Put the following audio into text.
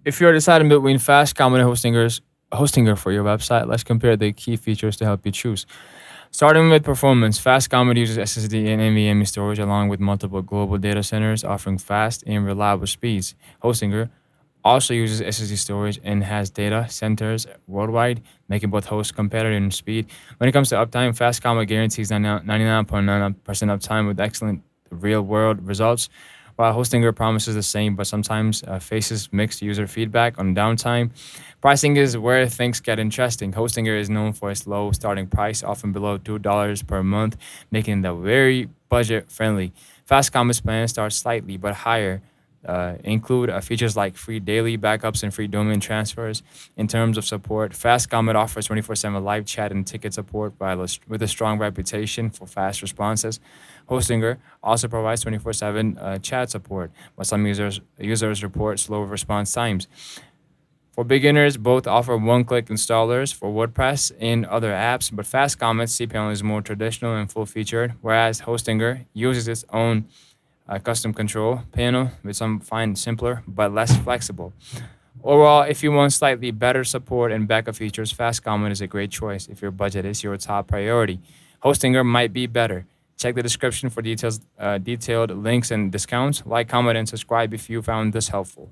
If you're deciding between FastComet and Hostinger for your website, let's compare the key features to help you choose. Starting with performance, FastComet uses SSD and NVMe storage along with multiple global data centers, offering fast and reliable speeds. Hostinger also uses SSD storage and has data centers worldwide, making both hosts competitive in speed. When it comes to uptime, FastComet guarantees 99.99% uptime with excellent real-world results, while Hostinger promises the same, but sometimes faces mixed user feedback on downtime. Pricing is where things get interesting. Hostinger is known for its low starting price, often below $2 per month, making it very budget friendly. Fast Comet's plan starts slightly but higher. Include features like free daily backups and free domain transfers. In terms of support, Fast Comet offers 24/7 live chat and ticket support with a strong reputation for fast responses. Hostinger also provides 24/7 chat support, but some users report slow response times. For beginners, both offer one-click installers for WordPress and other apps, but FastComet's cPanel is more traditional and full-featured, whereas Hostinger uses its own custom control panel, which some find simpler but less flexible. Overall, if you want slightly better support and backup features, FastComet is a great choice if your budget is your top priority. Hostinger might be better. Check the description for detailed links and discounts. Like, comment, and subscribe if you found this helpful.